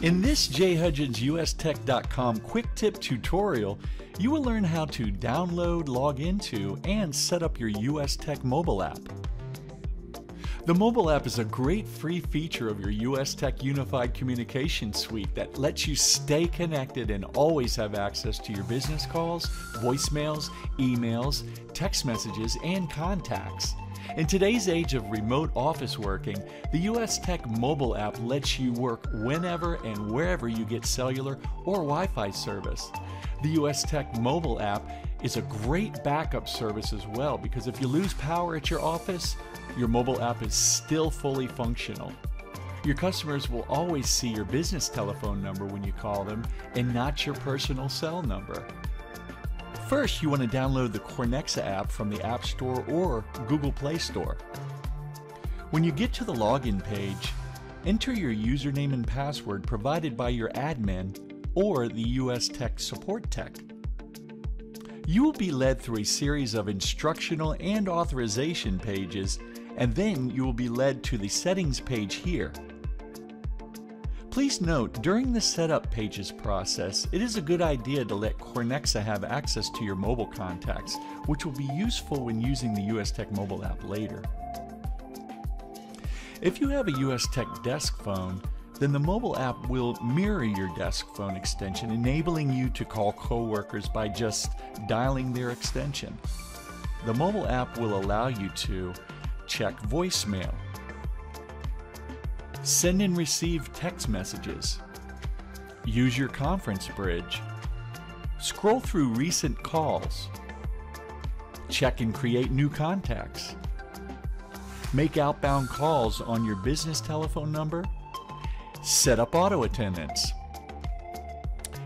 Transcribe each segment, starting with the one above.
In this Jay Hudgins USTech.com quick tip tutorial, you will learn how to download, log into, and set up your USTech mobile app. The mobile app is a great free feature of your USTech Unified Communication Suite that lets you stay connected and always have access to your business calls, voicemails, emails, text messages, and contacts. In today's age of remote office working, the USTech mobile app lets you work whenever and wherever you get cellular or Wi-Fi service. The USTech mobile app is a great backup service as well, because if you lose power at your office, your mobile app is still fully functional. Your customers will always see your business telephone number when you call them and not your personal cell number. First, you want to download the Cornexa app from the App Store or Google Play Store. When you get to the login page, enter your username and password provided by your admin or the USTech support tech. You will be led through a series of instructional and authorization pages, and then you will be led to the settings page here. Please note, during the setup pages process, it is a good idea to let Cornexa have access to your mobile contacts, which will be useful when using the USTech mobile app later. If you have a USTech desk phone, then the mobile app will mirror your desk phone extension, enabling you to call coworkers by just dialing their extension. The mobile app will allow you to check voicemail, send and receive text messages, use your conference bridge, scroll through recent calls, check and create new contacts, make outbound calls on your business telephone number, set up auto attendance.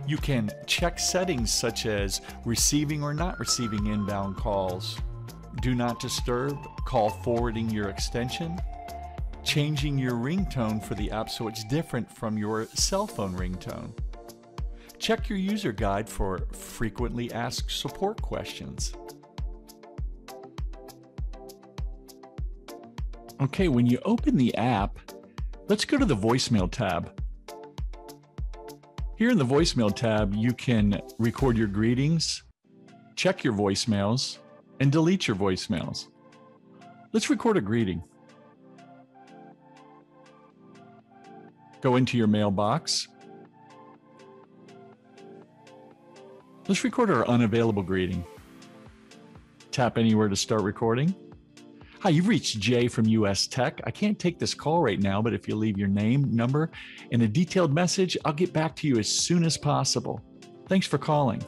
You can check settings such as receiving or not receiving inbound calls, do not disturb, call forwarding your extension, changing your ringtone for the app so it's different from your cell phone ringtone. Check your user guide for frequently asked support questions. Okay, when you open the app, let's go to the voicemail tab. Here in the voicemail tab, you can record your greetings, check your voicemails, and delete your voicemails. Let's record a greeting. Go into your mailbox. Let's record our unavailable greeting. Tap anywhere to start recording. Hi, you've reached Jay from USTech. I can't take this call right now, but if you leave your name, number, and a detailed message, I'll get back to you as soon as possible. Thanks for calling.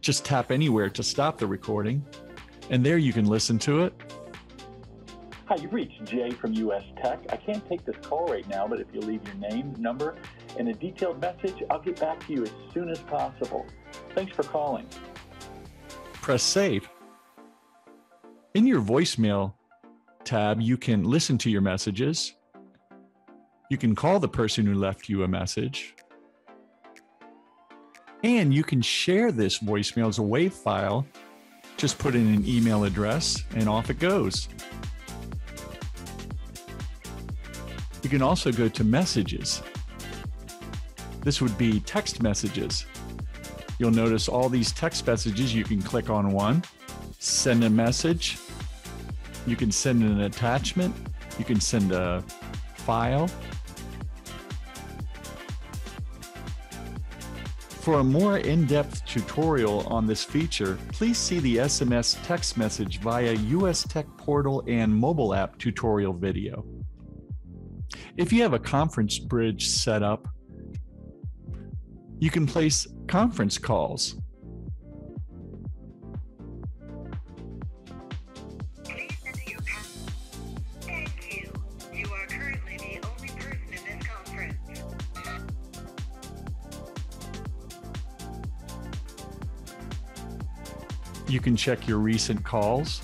Just tap anywhere to stop the recording, and there you can listen to it. Hi, you've reached Jay from USTech. I can't take this call right now, but if you leave your name, number, and a detailed message, I'll get back to you as soon as possible. Thanks for calling. Press save. In your voicemail tab, you can listen to your messages. You can call the person who left you a message. And you can share this voicemail as a WAV file. Just put in an email address and off it goes. You can also go to messages. This would be text messages. You'll notice all these text messages. You can click on one, send a message. You can send an attachment. You can send a file. For a more in-depth tutorial on this feature, please see the SMS text message via USTech portal and mobile app tutorial video. If you have a conference bridge set up, you can place conference calls. Please enter your password. Thank you. You are currently the only person in this conference. You can check your recent calls.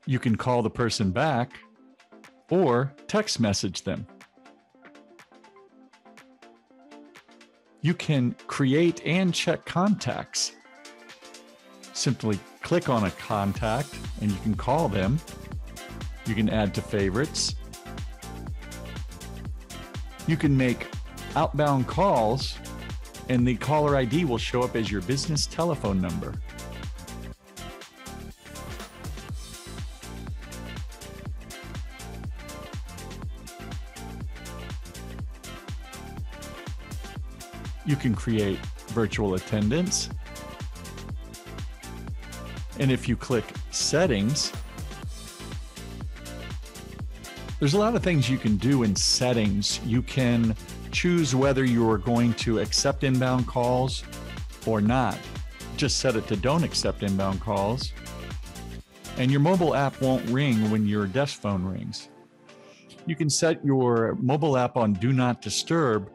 You can call the person back or text message them. You can create and check contacts. Simply click on a contact and you can call them. You can add to favorites. You can make outbound calls, and the caller ID will show up as your business telephone number. You can create virtual attendants. And if you click settings, there's a lot of things you can do in settings. You can choose whether you're going to accept inbound calls or not. Just set it to don't accept inbound calls. And your mobile app won't ring when your desk phone rings. You can set your mobile app on Do Not Disturb,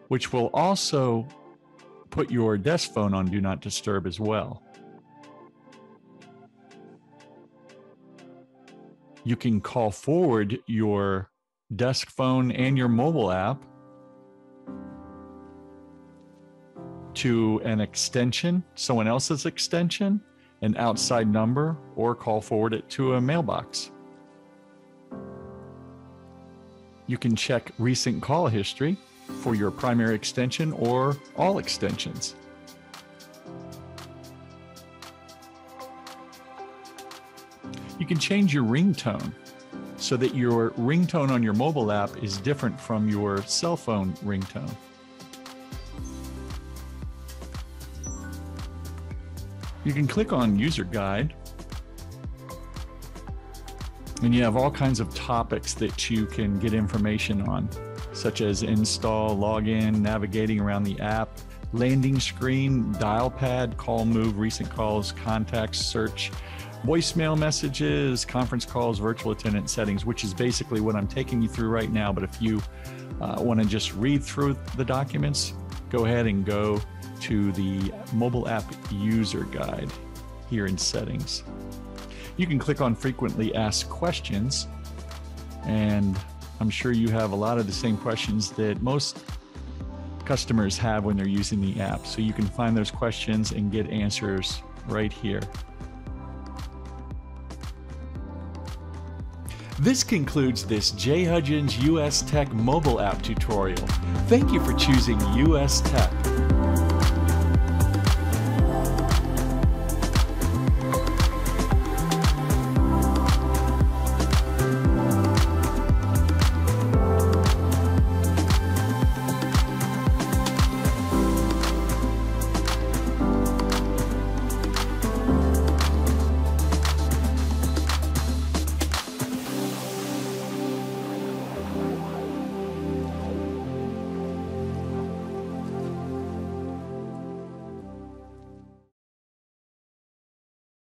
which will also put your desk phone on Do Not Disturb as well. You can call forward your desk phone and your mobile app to an extension, someone else's extension, an outside number, or call forward it to a mailbox. You can check recent call history for your primary extension or all extensions. You can change your ringtone so that your ringtone on your mobile app is different from your cell phone ringtone. You can click on User Guide, and you have all kinds of topics that you can get information on, such as install, login, navigating around the app, landing screen, dial pad, call move, recent calls, contacts, search, voicemail messages, conference calls, virtual attendant settings, which is basically what I'm taking you through right now. But if you want to just read through the documents, go ahead and go to the mobile app user guide here in settings. You can click on frequently asked questions, and I'm sure you have a lot of the same questions that most customers have when they're using the app. So you can find those questions and get answers right here. This concludes this Jay Hudgins USTech mobile app tutorial. Thank you for choosing USTech.